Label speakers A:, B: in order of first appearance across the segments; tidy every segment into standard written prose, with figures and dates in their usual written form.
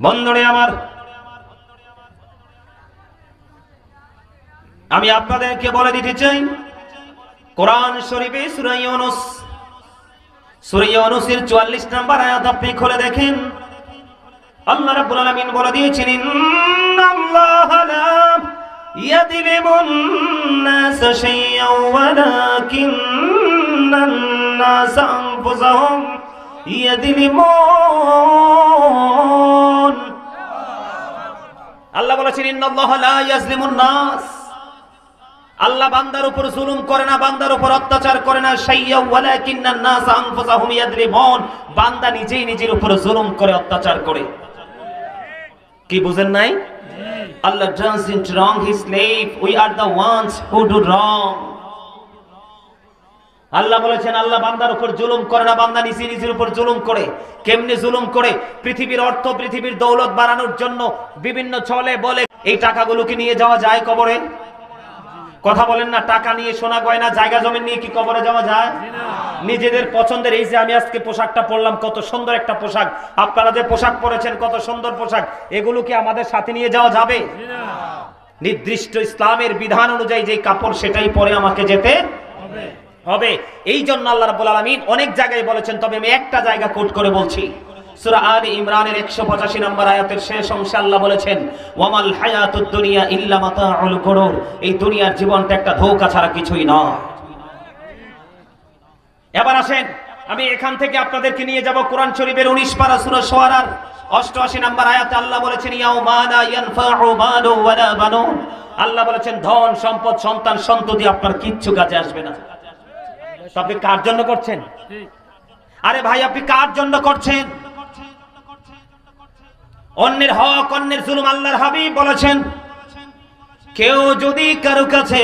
A: বন্ধুরে আমার, আমি আপনাদেরকে বলে দিতে চাই, কোরআন শরীফে সূরা ইউনূসের ৪৪ নম্বর আয়াত আপনি খুলে দেখেন। আল্লাহ রাব্বুল আলামিন বলে দিয়েছেন, ইন্নাল্লাহা লা ইয়াযলিমুন নাস শাইআন ওয়ালাকিন্নান নাস আনফুসাহুম ইয়াযলিমুন। আল্লাহ বলেছেন, ইন্নাল্লাহা লা ইয়াযলিমুন নাস, আল্লাহ বান্দার উপর জুলুম করে না, বান্দার উপর অত্যাচার করে না। শাইআ ওয়ালাকিন্নান নাস আনফুসাহুম ইয়াযলিমুন, বান্দা নিজেই নিজের উপর জুলুম করে, অত্যাচার করে। কি বুঝেন নাই? Allah doesn't wrong his slave, we are the ones who do wrong. আল্লাহ বলেছেন, আল্লাহ বান্দার উপর জুলুম করে না, বান্দা নিজে নিজের উপর জুলুম করে। কেমনে জুলুম করে? পৃথিবীর অর্থ, পৃথিবীর দৌলত বাড়ানোর জন্য বিভিন্ন ছলে বলে এই টাকাগুলোকে নিয়ে যাওয়া যায় কবরে। কথা বলেন না? টাকা নিয়ে, সোনা গয়না, জায়গা জমি নিয়ে কি কবরে যাওয়া যায়? নিজেদের পছন্দের, এই যে আমি আজকে পোশাকটা পরলাম, কত সুন্দর একটা পোশাক, আপনারা যে পোশাক পরেছেন কত সুন্দর পোশাক, এগুলো কি আমাদের সাথে নিয়ে যাওয়া যাবে? নির্দিষ্ট ইসলামের বিধান অনুযায়ী যে কাপড় সেটাই পরে আমাকে যেতে হবে। এই জন্য আল্লাহ রাব্বুল আলামিন অনেক জায়গায় বলেছেন, তবে আমি একটা জায়গা কোট করে বলছি। সূরা আলে ইমরানের ১৮৫ নম্বর আয়াতের শেষ অংশে আল্লাহ বলেছেন, ওয়ামাল হায়াতুদ দুনিয়া ইল্লা মাতাউল গুরুর, এই দুনিয়ার জীবনটা একটা ধোঁকা ছাড়া কিছুই নয়। এবার আসেন, আমি এখান থেকে আপনাদেরকে নিয়ে যাব কোরআন শরীফের ১৯ পারা সূরা শুআরার ৮৮ নম্বর আয়াতে আল্লাহ বলেছেন, ইয়াউমা লা ইয়ানফাউ মালু ওয়ালা বানুন, আল্লাহ বলেছেন ধন সম্পদ সন্তান সন্ততি আপনার কিচ্ছু কাজে আসবে না। আপনি কার জন্য করছেন? আরে ভাই, আপনি কার জন্য করছেন? অন্যের হক, অন্যের জুলুম। আল্লাহর হাবিব বলেছেন, কেউ যদি কারো কাছে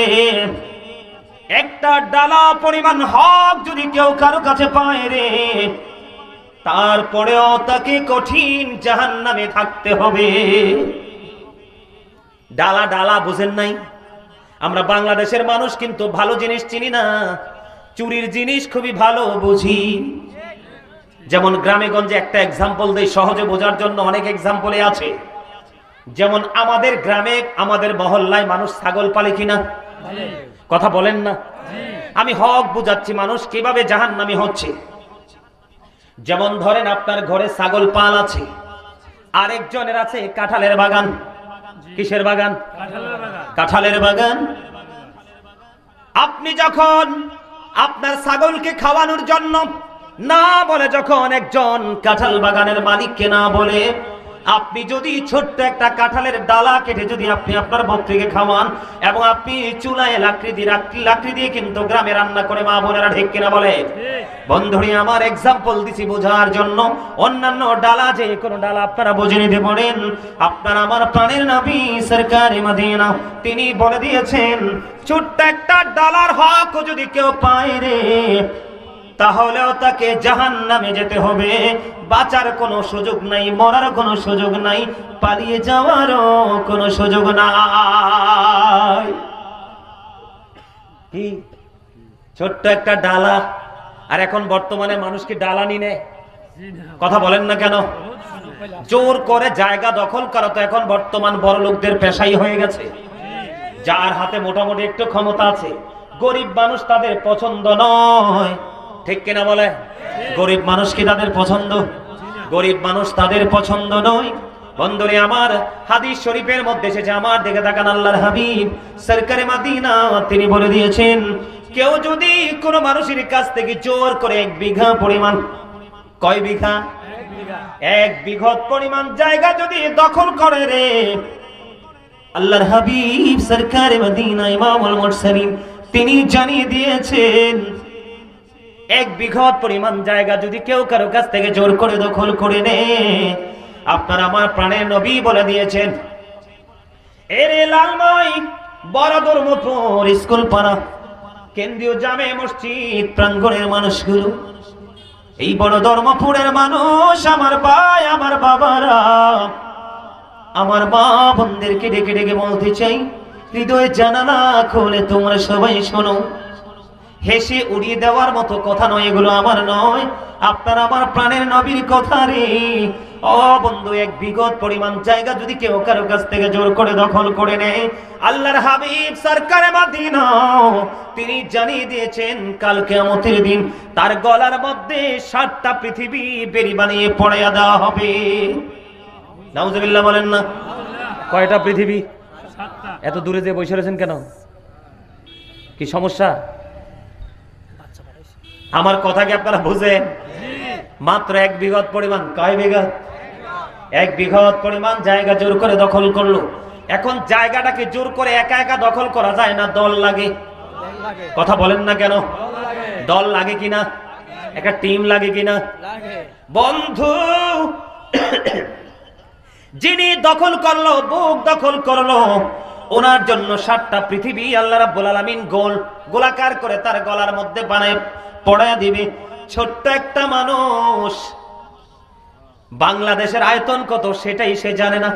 A: একটা ডালা পরিমাণ হক যদি কেউ কারো কাছে পায় রে, তারপরেও তাকে কঠিন জাহান্নামে থাকতে হবে। ডালা ডালা বুঝেন নাই? আমরা বাংলাদেশের মানুষ কিন্তু ভালো জিনিস চিনি না, চুরির জিনিস খুবই ভালো বুঝি। যেমন গ্রামে গঞ্জে একটা এক্সাম্পল দেই সহজে বোঝার জন্য, অনেক এক্সাম্পলে আছে। যেমন আমাদের গ্রামে, আমাদের মহল্লায় মানুষ ছাগল পালে কিনা? কথা বলেন না? আমি হক বুঝাচ্ছি, মানুষ কিভাবে জাহান্নামী হচ্ছে। যেমন ধরেন আপনার ঘরে ছাগল পাল আছে, আরেকজনের আছে কাঁঠালের বাগান। কিসের বাগান? কাঁঠালের বাগান। আপনি যখন আপনার ছাগলকে খাওয়ানোর জন্য না বলে, যখন একজন কাঁঠাল বাগানের মালিককে না বলে আপনি যদি ছোট্ট একটা কাঁঠালের ডালা কেটে যদি আপনি আপনার বকরিকে খাওয়ান, এবং আপনি চুলায় লাকড়ি দিয়ে কিন্তু গ্রামে রান্না করে মা বোনেরা, ঠিক কিনা বলে? বন্ধুরা আমার, এক্সাম্পল দিছি বোঝার জন্য। অন্যান্য ডালা, যে কোনো ডালা আপনারা বুঝে নিতে পারেন। আপনার আমার প্রাণের নবী সরকারে মদিনা তিনি বলে দিয়েছেন, ছোট্ট একটা ডালার হক যদি কেউ পায় রে, তাহলেও তাকে জাহান্নামে যেতে হবে। বাঁচার কোনো সুযোগ নাই, মরার কোনো সুযোগ নাই, পালিয়ে যাওয়ারও কোনো সুযোগ নাই। কি ছোট্ট একটা ডালা! আর এখন বর্তমানে মানুষ কি ডালা নিনে? কথা বলেন না কেন? জোর করে জায়গা দখল করা তো এখন বর্তমান বড় লোকদের পেশাই হয়ে গেছে। যার হাতে মোটামুটি একটু ক্ষমতা আছে, গরিব মানুষ তাদের পছন্দ নয়, ঠিক কিনা বলে? গরিব মানুষ কি তাদের পছন্দ? গরিব মানুষ তাদের পছন্দ নয়। বন্ধুরে আমার, হাদিস শরীফের মধ্যে এসেছে, আমার দিকে তাকান, আল্লাহর হাবিব সরকারে মদিনা তিনি বলে দিয়েছেন, কেউ যদি কোনো মানুষের কাছ থেকে জোর করে 1 বিঘা পরিমাণ, কয় বিঘা? 1 বিঘত পরিমাণ জায়গা যদি দখল করে রে, আল্লাহর হাবিব সরকারে মদিনা ইমামুল মুরসালিন তিনি জানিয়ে দিয়েছেন, 1 বিঘত পরিমাণ জায়গা যদি কেউ কারো কাছ থেকে জোর করে দখল করে নে, আপনার আমার প্রাণের নবী বলে দিয়েছেন, এরে লালময় বড় ধর্মপুর স্কুল পাড়া কেন্দ্রীয় জামে মসজিদ প্রাঙ্গণের মানুষগুলো, এই বড় ধর্মপুরের মানুষ, আমার ভাই, আমার বাবারা, আমার মা বোনদেরকে ডেকে ডেকে বলতে চাই, হৃদয়ে জানালা খুলে তোমরা সবাই শোনো। হেসে উড়িয়ে দেওয়ার মতো কথা নয় এগুলো, আমার নয়, আপনার আমার প্রাণের নবীর কথা রে। ও বন্ধু, এক বিঘত পরিমাণ জায়গা যদি কেউ কারো কাছ থেকে জোর করে দখল করে নেয়, আল্লাহর হাবিব সরকারে মদিনা তিনি জানিয়ে দিয়েছেন কাল কিয়ামতের দিন তার গলার মধ্যে 7টা পৃথিবী বেরি বানিয়ে পড়াইয়া দেওয়া হবে। নাউজুবিল্লাহ বলেন না। কয়টা পৃথিবী? 7টা। এত দূরে যে বসে রয়েছেন কেন? কি সমস্যা? আমার কথা কি আপনারা বুঝেন? মাত্র 1 বিঘত পরিমাণ, কয় বিঘত? 1 বিঘত পরিমাণ জায়গা জোর করে দখল করলো। এখন জায়গাটাকে জোর করে একা একা দখল করা যায় না, দল লাগে। কথা বলেন না কেন? দল লাগে কিনা? একটা টিম লাগে কিনা? বন্ধু, যিনি দখল করলো, বুক দখল করলো, ওনার জন্য 7টা পৃথিবী আল্লাহ রাব্বুল আলামিন গোলাকার করে তার গলার মধ্যে বানায় পড়ায়া দিবে। ছোট্ট একটা মানুষ, বাংলাদেশের আয়তন কত সেটাই সে জানে না।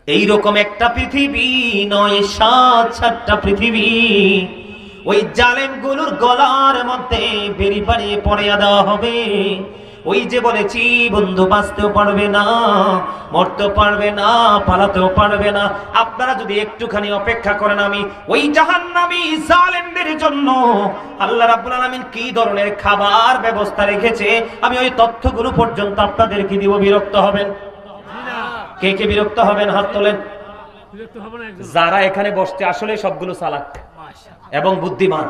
A: এইরকম একটা পৃথিবী নয়, 7টা পৃথিবী ওই জালেম গুলোর গলার মধ্যে বেরি বানিয়ে পড়াইয়া দেওয়া হবে। ওই যে বলেছি বন্ধু, বাঁচতেও পারবে না, মরতেও পারবে না, পালাতেও পারবে না। আপনারা যদি একটুখানি অপেক্ষা করেন, আমি ওই জাহান্নামী জালেমদের জন্য আল্লাহ রাব্বুল আলামিন কি ধরনের খাবার ব্যবস্থা রেখেছে, আমি ওই তথ্যগুলো পর্যন্ত আপনাদেরকে দিব। বিরক্ত হবেন? কে কে বিরক্ত হবেন? হাত তোলেন। যারা এখানে বসতে আসলে সবগুলো চালাক এবং বুদ্ধিমান।